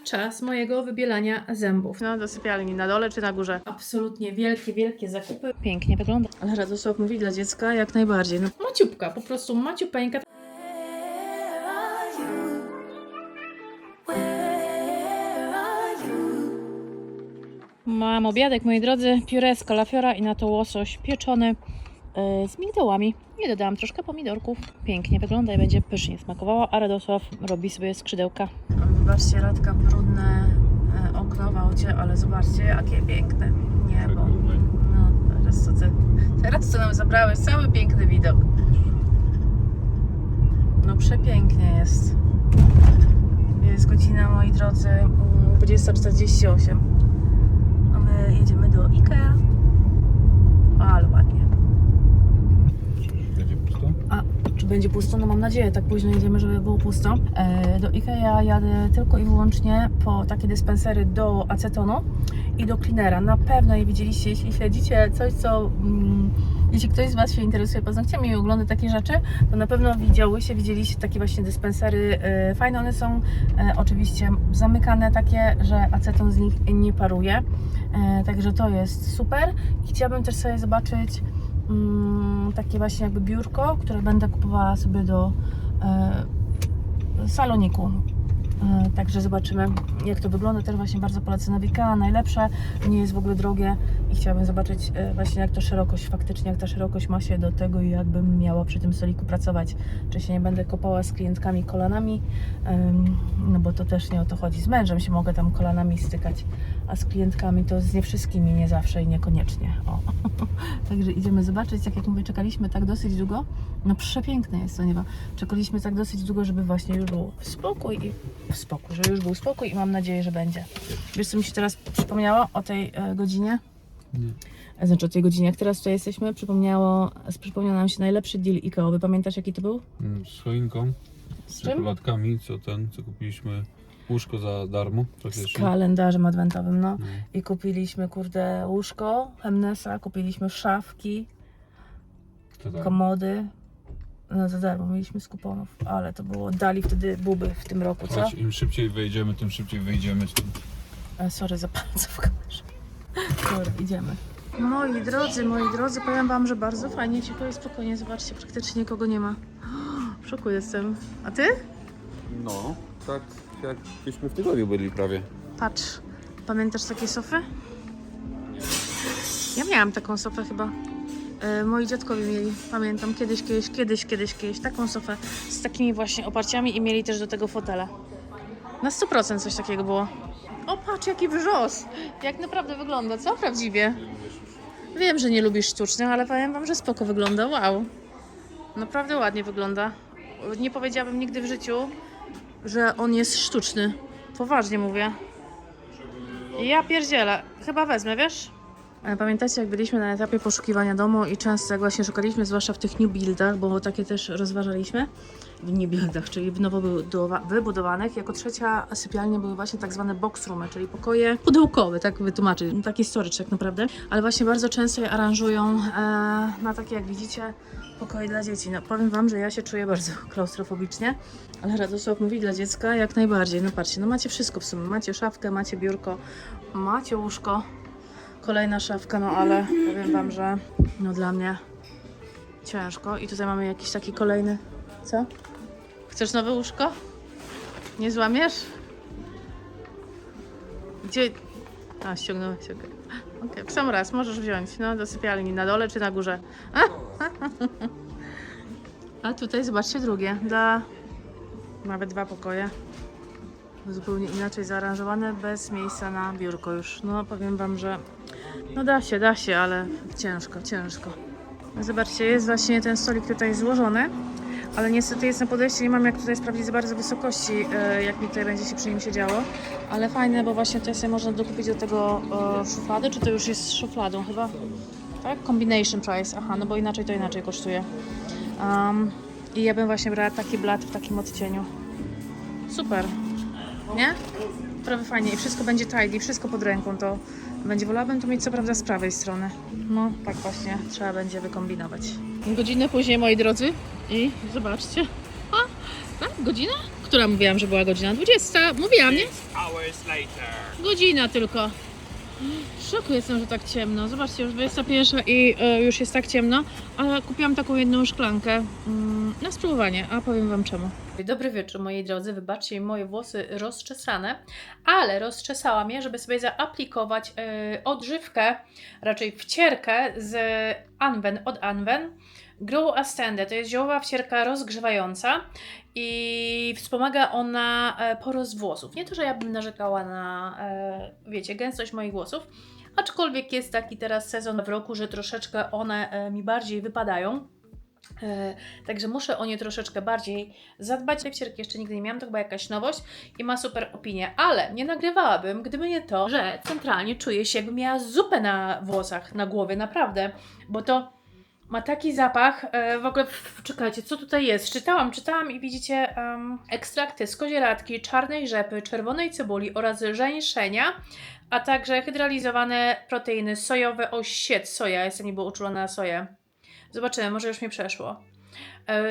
czas mojego wybielania zębów. No, do sypialni, na dole czy na górze? Absolutnie wielkie, wielkie zakupy. Pięknie wygląda. Ale Radosław mówi dla dziecka jak najbardziej. No, Maciupka, po prostu maciupeńka. mam obiadek, moi drodzy, pióre z kalafiora i na to łosoś pieczony z migdałami. I dodałam troszkę pomidorków. Pięknie wygląda i będzie pysznie smakowało, a Radosław robi sobie skrzydełka. Zobaczcie, Radka, brudne okno w aucie, ale zobaczcie, jakie piękne niebo. No, teraz co nam zabrałeś, cały piękny widok. No przepięknie jest. Jest godzina, moi drodzy, 20:48. A my jedziemy do IKEA. Ale ładnie. Będzie pusto? A czy będzie pusto? No mam nadzieję, tak późno jedziemy, żeby było pusto. Do IKEA jadę tylko i wyłącznie po takie dyspensery do acetonu i do cleanera. Na pewno je widzieliście, jeśli śledzicie coś, co... jeśli ktoś z Was się interesuje paznokciami i ogląda takie rzeczy, to na pewno widzieliście takie właśnie dyspensery. Fajne one są, oczywiście zamykane takie, że aceton z nich nie paruje. Także to jest super. I chciałabym też sobie zobaczyć takie właśnie jakby biurko, które będę kupowała sobie do saloniku. Także zobaczymy, jak to wygląda. Też właśnie bardzo polecę na IKEA, najlepsze, nie jest w ogóle drogie i chciałabym zobaczyć właśnie jak to szerokość, faktycznie jak ta szerokość ma się do tego i jakbym miała przy tym stoliku pracować, czy się nie będę kopała z klientkami kolanami, no bo to też nie o to chodzi. Z mężem się mogę tam kolanami stykać, a z klientkami to z nie wszystkimi, nie zawsze i niekoniecznie. O. Także idziemy zobaczyć, jak mówię, czekaliśmy tak dosyć długo, no przepiękne jest to niebo, czekaliśmy tak dosyć długo, żeby właśnie już był spokój że już był spokój i mam nadzieję, że będzie. Wiesz, co mi się teraz przypomniało o tej godzinie? Nie. Znaczy o tej godzinie, jak teraz tutaj jesteśmy, przypomniał nam się najlepszy deal IKEA. Pamiętasz, jaki to był? Z choinką, Z z czym? czekoladkami, co kupiliśmy łóżko za darmo. Z kalendarzem adwentowym, no. No. I kupiliśmy, kurde, łóżko Hemnesa, kupiliśmy szafki, To tak. komody. No za darmo, mieliśmy z kuponów, ale to było, dali wtedy buby w tym roku, co? Chodź, im szybciej wejdziemy, tym szybciej wyjdziemy stąd. Sorry za palce w kamerze. Dobra, idziemy. Moi drodzy, powiem Wam, że bardzo fajnie, cicho i spokojnie. Zobaczcie, praktycznie nikogo nie ma. W szoku jestem. A Ty? No, tak jakbyśmy w tygodniu byli prawie. Patrz, pamiętasz takie sofy? Ja miałam taką sofę chyba. Moi dziadkowie mieli, pamiętam, kiedyś taką sofę z takimi właśnie oparciami i mieli też do tego fotele. Na 100% coś takiego było. O, patrz, jaki wrzos! Jak naprawdę wygląda, co? Prawdziwie. Wiem, że nie lubisz sztucznych, ale powiem Wam, że spoko wygląda, wow. Naprawdę ładnie wygląda. Nie powiedziałabym nigdy w życiu, że on jest sztuczny. Poważnie mówię. Ja pierdzielę. Chyba wezmę, wiesz? Pamiętacie, jak byliśmy na etapie poszukiwania domu i często jak właśnie szukaliśmy, zwłaszcza w tych new buildach, bo takie też rozważaliśmy, w new buildach, czyli w nowo wybudowanych, jako trzecia sypialnia były właśnie tak zwane box roomy, czyli pokoje pudełkowe, tak wytłumaczyć, taki storage tak naprawdę, ale właśnie bardzo często je aranżują na takie, jak widzicie, pokoje dla dzieci. No powiem Wam, że ja się czuję bardzo klaustrofobicznie, ale Radosław mówi dla dziecka jak najbardziej. No patrzcie, no macie wszystko w sumie, macie szafkę, macie biurko, macie łóżko, kolejna szafka, no ale powiem Wam, że no dla mnie ciężko. I tutaj mamy jakiś taki kolejny... Co? Chcesz nowe łóżko? Nie złamiesz? Gdzie... A, ściągnąłeś, okej. W sam raz możesz wziąć, no do sypialni, na dole czy na górze. A tutaj zobaczcie drugie, dla nawet 2 pokoje. Zupełnie inaczej zaaranżowane, bez miejsca na biurko już. No powiem Wam, że no da się, ale ciężko. Zobaczcie, jest właśnie ten stolik tutaj złożony, ale niestety jest na podejście, nie mam jak tutaj sprawdzić za bardzo wysokości, jak mi tutaj będzie się przy nim siedziało, ale fajne, bo właśnie tutaj sobie można dokupić do tego szuflady, czy to już jest z szufladą chyba, tak? Combination price, aha, no bo inaczej to inaczej kosztuje. I ja bym właśnie brała taki blat w takim odcieniu. Super, nie? Prawie fajnie i wszystko będzie tidy, wszystko pod ręką, to będzie. Wolałabym to mieć co prawda z prawej strony. No tak właśnie trzeba będzie wykombinować. Godzinę później, moi drodzy, i zobaczcie. Tak? Godzinę? która mówiłam, że była godzina 20? Mówiłam, nie? Hours later. Godzina tylko. W szoku jestem, że tak ciemno. Zobaczcie, już 21 i już jest tak ciemno, ale kupiłam taką jedną szklankę na spróbowanie, a powiem Wam czemu. Dobry wieczór, moi drodzy. Wybaczcie mi moje włosy rozczesane, ale rozczesałam je, żeby sobie zaaplikować odżywkę, raczej wcierkę z Anwen, od Anwen. Grow Astende to jest ziołowa wcierka rozgrzewająca i wspomaga ona porost włosów. Nie to, że ja bym narzekała na, wiecie, gęstość moich włosów, aczkolwiek jest taki teraz sezon w roku, że troszeczkę one mi bardziej wypadają. Także muszę o nie troszeczkę bardziej zadbać. Tej wcierki jeszcze nigdy nie miałam, to chyba jakaś nowość i ma super opinię, ale nie nagrywałabym, gdyby nie to, że centralnie czuję się, jakbym miała zupę na włosach, na głowie, naprawdę, bo to ma taki zapach, w ogóle, czekajcie, co tutaj jest? Czytałam i widzicie ekstrakty z kozieradki, czarnej rzepy, czerwonej cebuli oraz żeńszenia, a także hydralizowane proteiny sojowe. O shit, soja, jestem niby uczulona na soję. Zobaczymy, może już mi przeszło.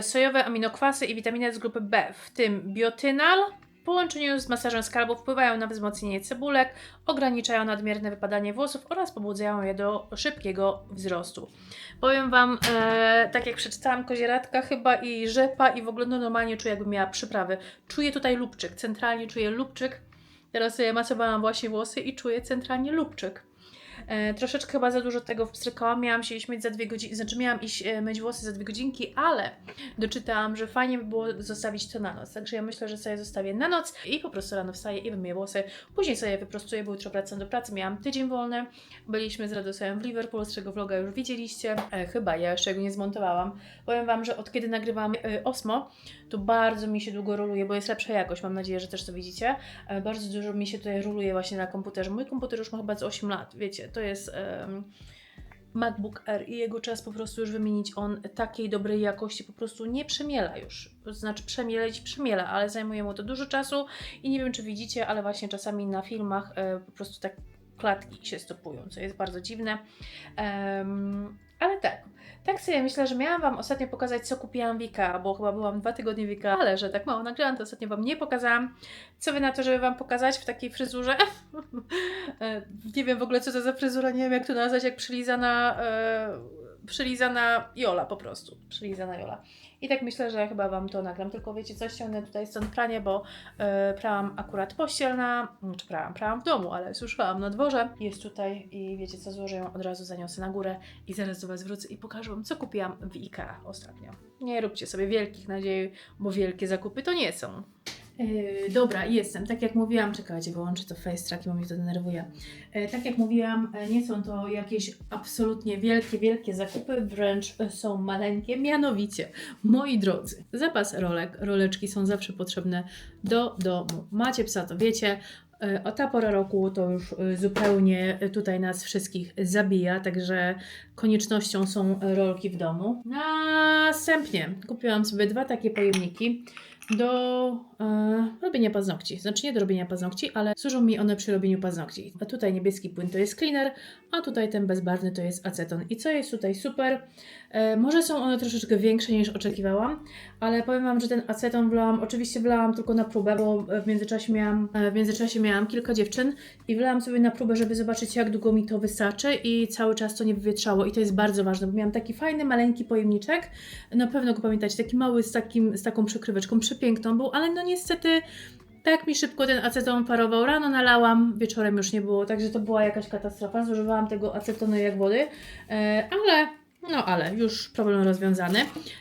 Sojowe aminokwasy i witaminy z grupy B, w tym biotynal, w połączeniu z masażem skalpu wpływają na wzmocnienie cebulek, ograniczają nadmierne wypadanie włosów oraz pobudzają je do szybkiego wzrostu. Powiem Wam, tak jak przeczytałam, kozieradka chyba i rzepa i w ogóle no normalnie czuję, jakbym miała przyprawy. Czuję tutaj lubczyk, centralnie czuję lubczyk. Teraz sobie masowałam właśnie włosy i czuję centralnie lubczyk. Troszeczkę chyba za dużo tego wstrzykałam, miałam się iść myć za 2 godziny, znaczy miałam iść myć włosy za 2 godzinki, ale doczytałam, że fajnie by było zostawić to na noc, także ja myślę, że sobie zostawię na noc i po prostu rano wstaję i wymyję włosy, później sobie wyprostuję, bo jutro wracam do pracy, miałam tydzień wolny, byliśmy z Radosem w Liverpool, z czego vloga już widzieliście, chyba, ja jeszcze go nie zmontowałam, powiem Wam, że od kiedy nagrywam Osmo, to bardzo mi się długo roluje, bo jest lepsza jakość, mam nadzieję, że też to widzicie, bardzo dużo mi się tutaj roluje właśnie na komputerze, mój komputer już ma chyba z 8 lat, wiecie, to jest MacBook Air i jego czas po prostu już wymienić, on takiej dobrej jakości po prostu nie przemiela już, to znaczy przemiela, ale zajmuje mu to dużo czasu i nie wiem, czy widzicie, ale właśnie czasami na filmach po prostu tak klatki się stopują, co jest bardzo dziwne, ale tak sobie myślę, że miałam Wam ostatnio pokazać, co kupiłam w IKEA, bo chyba byłam 2 tygodnie w IKEA, ale że tak mało nagrałam, to ostatnio Wam nie pokazałam. Co Wy na to, żeby Wam pokazać w takiej fryzurze? Nie wiem w ogóle, co to za fryzura, nie wiem jak to nazwać, jak przylizana Jola po prostu. Przylizana Jola. I tak myślę, że chyba Wam to nagram, tylko wiecie co, ściągnę tutaj stąd pranie, bo prałam akurat pościel prałam w domu, ale suszałam na dworze. Jest tutaj i wiecie co, złożę ją, od razu zaniosę na górę i zaraz do Was wrócę i pokażę Wam, co kupiłam w IKEA ostatnio. Nie róbcie sobie wielkich nadziei, bo wielkie zakupy to nie są. Dobra, jestem. Tak jak mówiłam, czekajcie, wyłączę to face track, bo mnie to denerwuje. Tak jak mówiłam, nie są to jakieś absolutnie wielkie zakupy, wręcz są maleńkie. Mianowicie, moi drodzy, zapas rolek, roleczki są zawsze potrzebne do domu. Macie psa, to wiecie. O ta pora roku to już zupełnie tutaj nas wszystkich zabija, także koniecznością są rolki w domu. Następnie kupiłam sobie 2 takie pojemniki do robienia paznokci. Znaczy nie do robienia paznokci, ale służą mi one przy robieniu paznokci. A tutaj niebieski płyn to jest cleaner, a tutaj ten bezbarwny to jest aceton. I co jest tutaj super? Może są one troszeczkę większe niż oczekiwałam, ale powiem Wam, że ten aceton oczywiście wlałam tylko na próbę, bo w międzyczasie miałam kilka dziewczyn i wlałam sobie na próbę, żeby zobaczyć, jak długo mi to wystarczy i cały czas to nie wywietrzało i to jest bardzo ważne, bo miałam taki fajny, maleńki pojemniczek, na pewno go pamiętacie, taki mały z taką przykryweczką, przepiękną był, ale no niestety tak mi szybko ten aceton parował. Rano nalałam, wieczorem już nie było, także to była jakaś katastrofa. Zużywałam tego acetonu jak wody, ale już problem rozwiązany.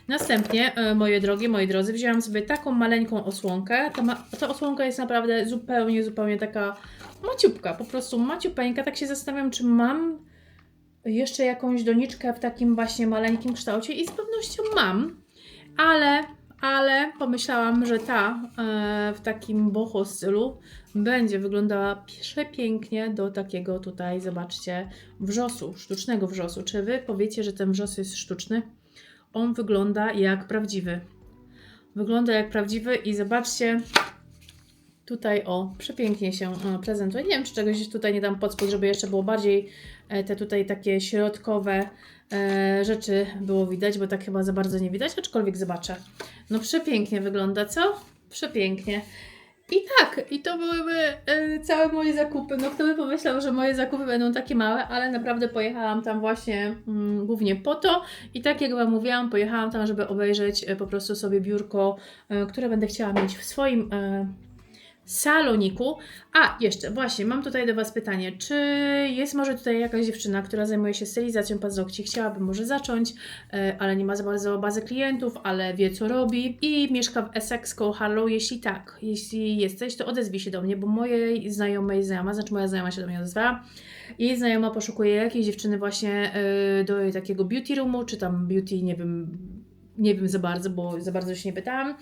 Następnie, moje drogie, moi drodzy, wzięłam sobie taką maleńką osłonkę. Ta osłonka jest naprawdę zupełnie taka maciupka, po prostu maciupeńka. Tak się zastanawiam, czy mam jeszcze jakąś doniczkę w takim właśnie maleńkim kształcie i z pewnością mam, ale pomyślałam, że ta w takim boho stylu będzie wyglądała przepięknie do takiego tutaj, zobaczcie, wrzosu, sztucznego wrzosu. Czy Wy powiecie, że ten wrzos jest sztuczny? On wygląda jak prawdziwy. Wygląda jak prawdziwy i zobaczcie, tutaj przepięknie się prezentuje. Nie wiem, czy czegoś tutaj nie dam pod spód, żeby jeszcze było bardziej te tutaj takie środkowe rzeczy było widać, bo tak chyba za bardzo nie widać, aczkolwiek zobaczę. No przepięknie wygląda, co? przepięknie. I tak, i to byłyby całe moje zakupy. No kto by pomyślał, że moje zakupy będą takie małe, ale naprawdę pojechałam tam właśnie głównie po to. I tak jak Wam mówiłam, pojechałam tam, żeby obejrzeć po prostu sobie biurko, które będę chciała mieć w swoim saloniku. A, jeszcze, właśnie, mam tutaj do Was pytanie, czy jest może tutaj jakaś dziewczyna, która zajmuje się stylizacją paznokci, chciałaby może zacząć, ale nie ma za bardzo bazy klientów, ale wie co robi i mieszka w Essex koło Harlow? Jeśli tak, jeśli jesteś, to odezwij się do mnie, bo mojej znajomej znajoma, znaczy moja znajoma się do mnie odezwała, jej znajoma poszukuje jakiejś dziewczyny właśnie do jej takiego beauty roomu, czy tam beauty, nie wiem za bardzo, bo za bardzo się nie pytałam.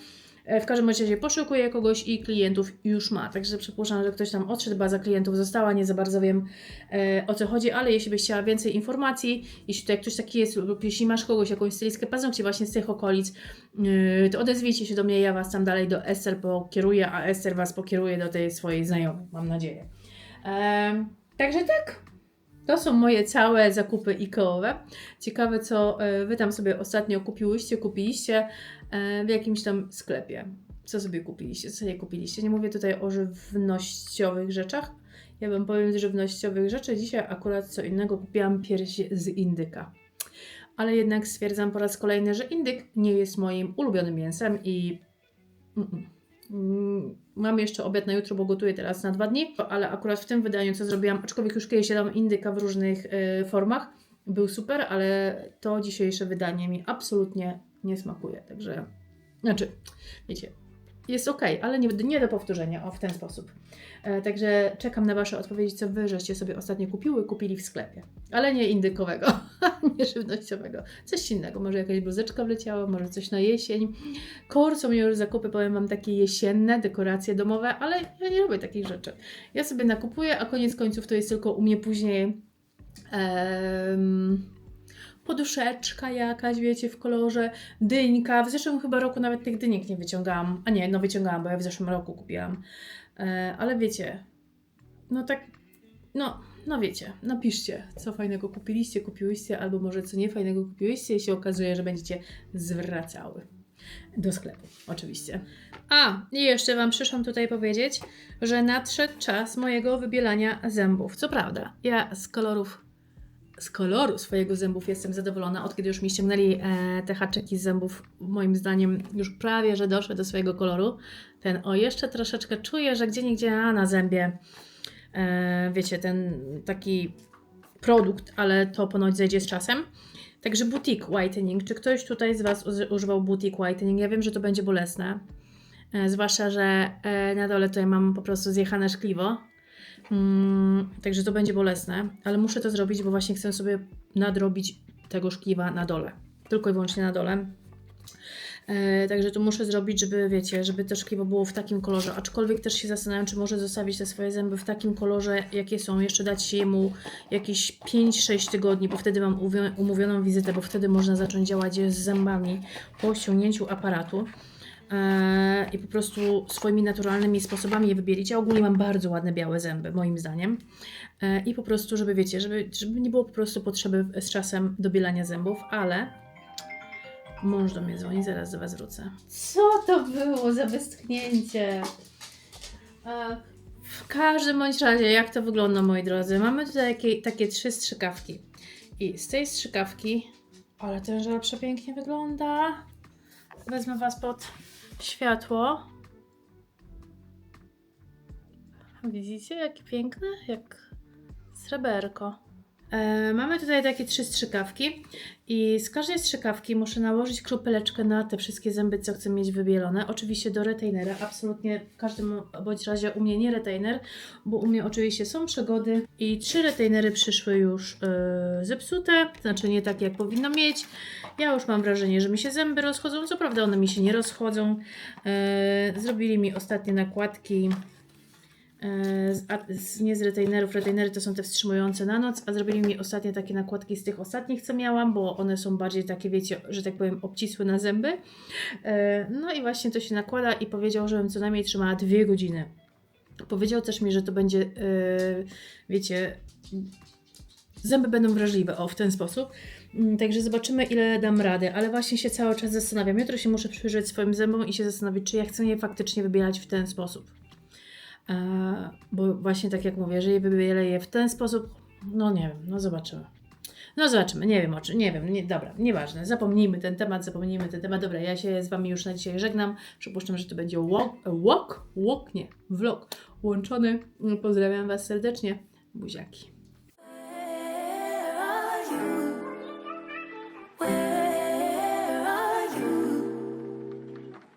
W każdym razie poszukuje kogoś i klientów już ma. Także przypuszczam, że ktoś tam odszedł, baza klientów została, nie za bardzo wiem o co chodzi, ale jeśli byś chciała więcej informacji, jeśli tutaj ktoś taki jest lub jeśli masz kogoś, jakąś stylistkę paznokci właśnie z tych okolic, to odezwijcie się do mnie, ja Was tam dalej do Ester pokieruję, a Ester Was pokieruje do tej swojej znajomej, mam nadzieję. Także tak. To są moje całe zakupy IKEA-owe. Ciekawe, co Wy tam sobie ostatnio kupiliście w jakimś tam sklepie. Co sobie kupiliście, co nie kupiliście. Nie mówię tutaj o żywnościowych rzeczach. Ja Wam powiem z żywnościowych rzeczy. Dzisiaj akurat co innego kupiłam pierś z indyka. Ale jednak stwierdzam po raz kolejny, że indyk nie jest moim ulubionym mięsem i... Mam jeszcze obiad na jutro, bo gotuję teraz na 2 dni, ale akurat w tym wydaniu, co zrobiłam, aczkolwiek już kiedyś jadłam indyka w różnych formach, był super, ale to dzisiejsze wydanie mi absolutnie nie smakuje, także, znaczy, wiecie, jest ok, ale nie do powtórzenia, o, w ten sposób. Także czekam na Wasze odpowiedzi, co Wy żeście sobie ostatnio kupili w sklepie, ale nie indykowego, nie żywnościowego, coś innego, może jakaś bluzeczka wleciała, może coś na jesień. Korcą już zakupy, powiem Wam, takie jesienne, dekoracje domowe, ale ja nie robię takich rzeczy. Ja sobie nakupuję, a koniec końców to jest tylko u mnie później poduszeczka jakaś, wiecie, w kolorze, dyńka. W zeszłym chyba roku nawet tych dyniek nie wyciągałam. A nie, no wyciągałam, bo ja w zeszłym roku kupiłam. Ale wiecie, no tak, no wiecie, napiszcie, co fajnego kupiłyście, albo może co nie fajnego kupiłyście i się okazuje, że będziecie zwracały. Do sklepu, oczywiście. A, i jeszcze Wam przyszłam tutaj powiedzieć, że nadszedł czas mojego wybielania zębów. Co prawda, ja z koloru swojego zębów jestem zadowolona, od kiedy już mi ściągnęli te haczyki z zębów, moim zdaniem już prawie, że doszły do swojego koloru. Jeszcze troszeczkę czuję, że gdzieniegdzie na zębie, wiecie, ten taki produkt, ale to ponoć zejdzie z czasem. Także boutique whitening. Czy ktoś tutaj z Was używał boutique whitening? Ja wiem, że to będzie bolesne. Zwłaszcza, że na dole tutaj mam po prostu zjechane szkliwo. Także to będzie bolesne. Ale muszę to zrobić, bo właśnie chcę sobie nadrobić tego szkliwa na dole. Tylko i wyłącznie na dole. Także to muszę zrobić, żeby, wiecie, żeby to szkliwo było w takim kolorze. Aczkolwiek też się zastanawiam, czy może zostawić te swoje zęby w takim kolorze, jakie są. Jeszcze dać mu jakieś 5-6 tygodni, bo wtedy mam umówioną wizytę, bo wtedy można zacząć działać z zębami po ściągnięciu aparatu. I po prostu swoimi naturalnymi sposobami je wybielić. Ja ogólnie mam bardzo ładne białe zęby, moim zdaniem. I po prostu, żeby, wiecie, żeby nie było po prostu potrzeby z czasem do bielania zębów, ale... Mąż do mnie dzwoni, zaraz do Was wrócę. Co to było za westchnięcie? W każdym bądź razie, jak to wygląda, moi drodzy? Mamy tutaj takie 3 strzykawki. I z tej strzykawki... Ale ten żel przepięknie wygląda. Wezmę Was pod światło. Widzicie, jakie piękne? Jak sreberko. Mamy tutaj takie 3 strzykawki i z każdej strzykawki muszę nałożyć kropeleczkę na te wszystkie zęby, co chcę mieć wybielone. Oczywiście do retainera, absolutnie w każdym bądź razie u mnie nie retainer, bo u mnie oczywiście są przegody i 3 retainery przyszły już zepsute, znaczy nie takie jak powinno mieć. Ja już mam wrażenie, że mi się zęby rozchodzą, co prawda one mi się nie rozchodzą. Zrobili mi ostatnie nakładki. Nie z retainerów. Retainery to są te wstrzymujące na noc, a zrobili mi ostatnie takie nakładki z tych ostatnich, co miałam, bo one są bardziej takie, wiecie, że tak powiem, obcisłe na zęby. No i właśnie to się nakłada i powiedział, żebym co najmniej trzymała 2 godziny. Powiedział też mi, że to będzie, wiecie, zęby będą wrażliwe, w ten sposób. Także zobaczymy, ile dam rady, ale właśnie się cały czas zastanawiam. Jutro się muszę przyjrzeć swoim zębom i się zastanowić, czy ja chcę je faktycznie wybierać w ten sposób. Bo właśnie tak jak mówię, jeżeli wybielę je w ten sposób, no nie wiem, no zobaczymy. No zobaczymy, nie wiem o czym, nie wiem, dobra, nieważne, zapomnijmy ten temat, dobra, ja się z Wami już na dzisiaj żegnam, przypuszczam, że to będzie vlog łączony, pozdrawiam Was serdecznie, buziaki.